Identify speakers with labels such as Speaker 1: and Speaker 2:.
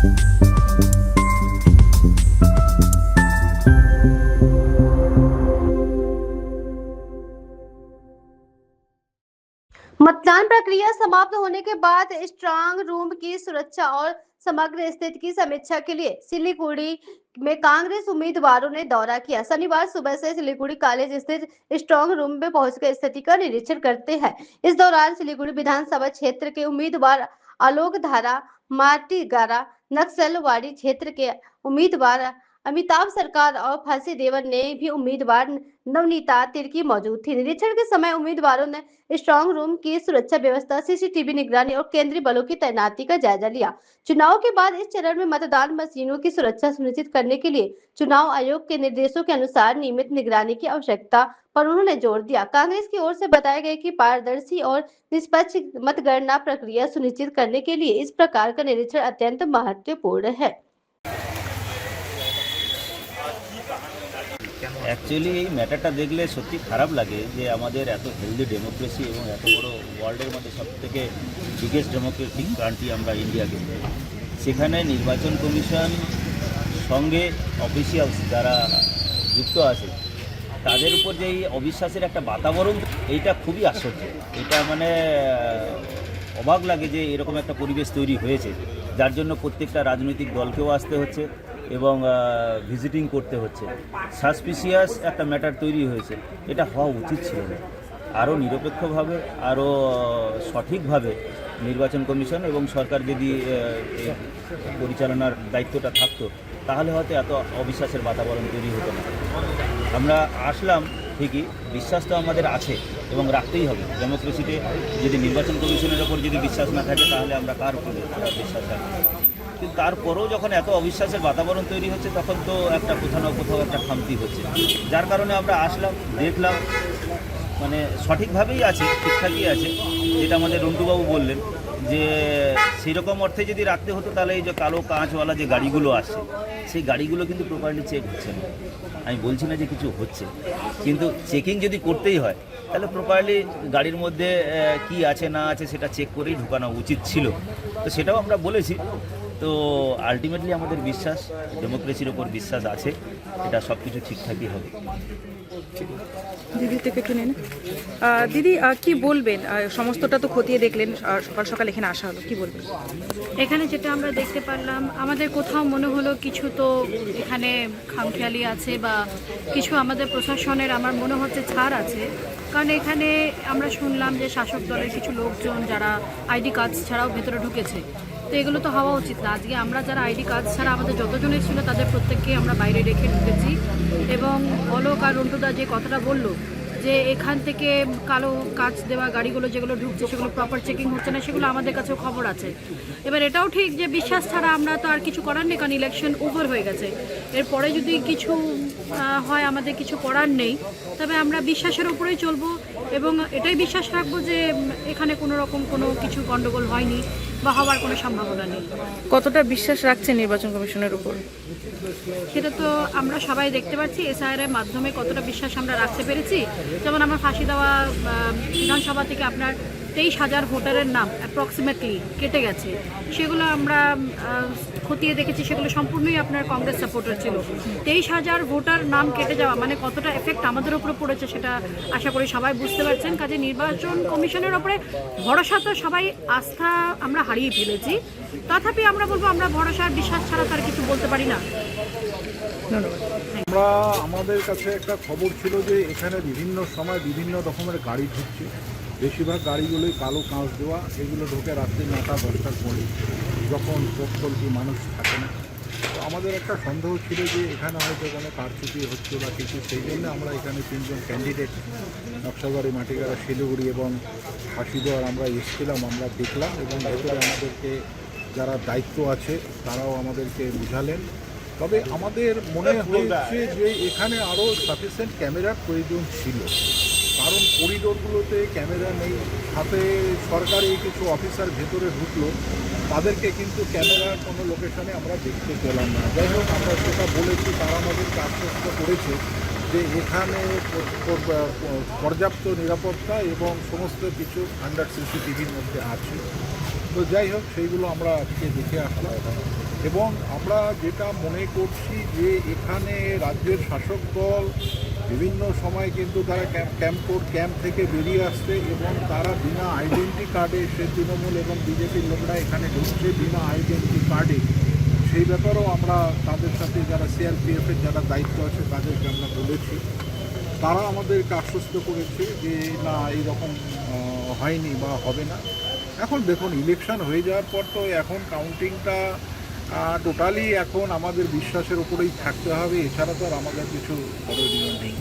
Speaker 1: मतदान प्रक्रिया समाप्त होने के बाद स्ट्रांग रूम की सुरक्षा और समग्र स्थिति की समीक्षा के लिए सिलीगुड़ी में कांग्रेस उम्मीदवारों ने दौरा किया। शनिवार सुबह से सिलीगुड़ी कॉलेज स्थित स्ट्रांग रूम में पहुंचकर स्थिति का निरीक्षण करते हैं। इस दौरान सिलीगुड़ी विधानसभा क्षेत्र के उम्मीदवार आलोक धारा, माटीगारा, नक्सलवाड़ी क्षेत्र के उम्मीदवार अमिताभ सरकार और फांसी देवर ने भी उम्मीदवार नवनीता तिर्की मौजूद थी। निरीक्षण के समय उम्मीदवारों ने स्ट्रांग रूम की सुरक्षा व्यवस्था, सीसीटीवी निगरानी और केंद्रीय बलों की तैनाती का जायजा लिया। चुनाव के बाद इस चरण में मतदान मशीनों की सुरक्षा सुनिश्चित करने के लिए चुनाव आयोग के निर्देशों के अनुसार नियमित निगरानी की आवश्यकता पर उन्होंने जोर दिया। कांग्रेस की ओर से बताया गया कि पारदर्शी और निष्पक्ष मतगणना प्रक्रिया सुनिश्चित करने के लिए इस प्रकार का निरीक्षण अत्यंत महत्वपूर्ण है।
Speaker 2: অ্যাকচুয়ালি এই ম্যাটারটা দেখলে সত্যি খারাপ লাগে যে আমাদের এত হেলদি ডেমোক্রেসি এবং এত বড় ওয়ার্ল্ডের মধ্যে সবথেকে বিগেস্ট ডেমোক্রেটিক কান্ট্রি আমরা ইন্ডিয়াকে, সেখানে নির্বাচন কমিশন সঙ্গে অফিসিয়ালস যারা যুক্ত আছে তাদের উপর যে এই অবিশ্বাসের একটা বাতাবরণ, এইটা খুবই আশ্চর্য। এটা মানে অবাক লাগে যে এরকম একটা পরিবেশ তৈরি হয়েছে, যার জন্য প্রত্যেকটা রাজনৈতিক দলকেও আসতে হচ্ছে এবং ভিজিটিং করতে হচ্ছে। সাসপিসিয়াস একটা ম্যাটার তৈরি হয়েছে, এটা হওয়া উচিত ছিল না। আরও নিরপেক্ষভাবে, আরও সঠিকভাবে নির্বাচন কমিশন এবং সরকার যদি পরিচালনার দায়িত্বটা থাকতো, তাহলে হয়তো এত অবিশ্বাসের বাতাবরণ তৈরি হতো না। আমরা আসলাম ঠিকই, বিশ্বাস তো আমাদের আছে এবং রাখতেই হবে। ডেমোক্রেসিতে যদি নির্বাচন কমিশনের ওপর যদি বিশ্বাস না থাকে, তাহলে আমরা কার উপরে বিশ্বাস রাখবো? কিন্তু তারপরেও যখন এত অবিশ্বাসের বাতাবরণ তৈরি হচ্ছে, তখন তো একটা কোথাও না কোথাও একটা খামতি হচ্ছে, যার কারণে আমরা আসলাম, দেখলাম মানে সঠিকভাবেই আছে, ঠিকঠাকই আছে। যেটা আমাদের রন্টুবাবু বললেন যে সেরকম অর্থে যদি রাখতে হতো, তাহলে এই যে কালো কাঁচওয়ালা যে গাড়িগুলো আসছে, সেই গাড়িগুলো কিন্তু প্রপারলি চেক হচ্ছে না। আমি বলছি না যে কিছু হচ্ছে, কিন্তু চেকিং যদি করতেই হয়, তাহলে প্রপারলি গাড়ির মধ্যে কি আছে না আছে সেটা চেক করেই ঢোকানো উচিত ছিল। তো সেটাও আমরা বলেছি। তো আলটিমেটলি আমাদের বিশ্বাস, ডেমোক্রেসির ওপর বিশ্বাস আছে, এটা সব কিছু ঠিকঠাকই হবে।
Speaker 3: দিদি থেকে কিনে দিদি কি বলবেন? সমস্তটা তো খতিয়ে দেখলেন, সকাল সকাল এখানে আসা হলো, কি বলবেন?
Speaker 4: এখানে যেটা আমরা দেখতে পারলাম, আমাদের কোথাও মনে হলো কিছু তো এখানে খামখেয়ালি আছে বা কিছু আমাদের প্রশাসনের আমার মনে হচ্ছে ছাড় আছে। কারণ এখানে আমরা শুনলাম যে শাসক দলের কিছু লোকজন যারা আইডি কার্ড ছাড়াও ভেতরে ঢুকেছে, তো এগুলো তো হওয়া উচিত না। আজকে আমরা যারা আইডি কার্ড ছাড়া আমাদের যতজনের ছিল তাদের প্রত্যেককে আমরা বাইরে রেখে ঢুকেছি। এবং অলোক আর রন্টুদা যে কথাটা বললো যে এখান থেকে কালো কাচ দেওয়া গাড়িগুলো যেগুলো ঢুকছে সেগুলো প্রপার চেকিং হচ্ছে না, সেগুলো আমাদের কাছেও খবর আছে। এবার এটাও ঠিক যে বিশ্বাস ছাড়া আমরা তো আর কিছু করার নেই, কারণ ইলেকশন ওভার হয়ে গেছে। এরপরে যদি কিছু হয়, আমাদের কিছু করার নেই, তবে আমরা বিশ্বাসের উপরেই চলবো এবং এটাই বিশ্বাস রাখবো যে এখানে কোনো রকম কোনো কিছু গণ্ডগোল হয়নি বা হওয়ার কোনো সম্ভাবনা নেই।
Speaker 3: কতটা বিশ্বাস রাখছেন নির্বাচন কমিশনের উপর?
Speaker 4: সেটা তো আমরা সবাই দেখতে পাচ্ছি, এসআইআর এর মাধ্যমে কতটা বিশ্বাস আমরা রাখতে পেরেছি। যেমন আমার ফাঁসি দেওয়া বিধানসভা থেকে আপনার 23,000 ভোটারের নাম অ্যাপ্রক্সিমেটলি কেটে গেছে, সেগুলো আমরা খতিয়ে দেখেছি, সেগুলো সম্পূর্ণই আপনার কংগ্রেস সাপোর্টার ছিল। 23,000 ভোটার নাম কেটে যাওয়া মানে কতটা এফেক্ট আমাদের উপরে পড়েছে, সেটা আশা করি সবাই বুঝতে পারছেন। কাজে নির্বাচন কমিশনের ওপরে ভরসা তো সবাই, আস্থা আমরা হারিয়ে ফেলেছি। তথাপি আমরা বলবো, আমরা ভরসা আর বিশ্বাস ছাড়া তার কিছু বলতে পারি না।
Speaker 5: আমরা আমাদের কাছে একটা খবর ছিল যে এখানে বিভিন্ন সময় বিভিন্ন রকমের গাড়ি ঢুকছে, বেশিরভাগ গাড়িগুলোই কালো কাঁচ দেওয়া, এগুলো ঢোকে রাত্রি 9টা 10টার পরে, যখন চলতি মানুষ থাকে না। তো আমাদের একটা সন্দেহ ছিল যে এখানে হয়তো কোনো কারচুপি হচ্ছে বা কিছু, সেই জন্য আমরা এখানে 3জন ক্যান্ডিডেট নকশালবাড়ি, মাটিগাড়া, শিলিগুড়ি এবং ফাঁসি দেওয়ার আমরা এসেছিলাম, আমরা দেখলাম এবং ভেতরে আমাদেরকে যারা দায়িত্ব আছে তারাও আমাদেরকে বুঝালেন। তবে আমাদের মনে হয়েছে যে এখানে আরও সাফিসিয়েন্ট ক্যামেরার প্রয়োজন ছিল, কারণ করিডোরগুলোতে ক্যামেরা নেই। সাথে সরকারি কিছু অফিসার ভেতরে ঢুকলো, তাদেরকে কিন্তু ক্যামেরার কোনো লোকেশনে আমরা দেখতে পেলাম না। যাই হোক, আমরা সেটা বলেছি, তারা আমাদেরকে আশ্বস্ত করেছে যে এখানে পর্যাপ্ত নিরাপত্তা এবং সমস্ত কিছু আন্ডার সিসিটিভির মধ্যে আছে। তো যাই হোক, সেইগুলো আমরা আজকে দেখে আসলাম। এবং আমরা যেটা মনে করছি যে এখানে রাজ্যের শাসক দল বিভিন্ন সময় কিন্তু তারা ক্যাম্প থেকে বেরিয়ে আসছে এবং তারা বিনা আইডেন্টি কার্ডে সে তৃণমূল এবং বিজেপির লোকরা এখানে ঢুকছে বিনা আইডেন্টি কার্ডে। সেই ব্যাপারেও আমরা তাদের সাথে যারা সিআরপিএফের যারা দায়িত্ব আছে তাদেরকে আমরা বলেছি, তারা আমাদেরকে আশ্বস্ত করেছে যে না এইরকম হয়নি বা হবে না। এখন দেখুন ইলেকশন হয়ে যাওয়ার পর তো এখন কাউন্টিংটা টোটালি এখন আমাদের বিশ্বাসের উপরেই থাকতে হবে, এছাড়া তো আর আমাদের কিছু করণীয় নেই।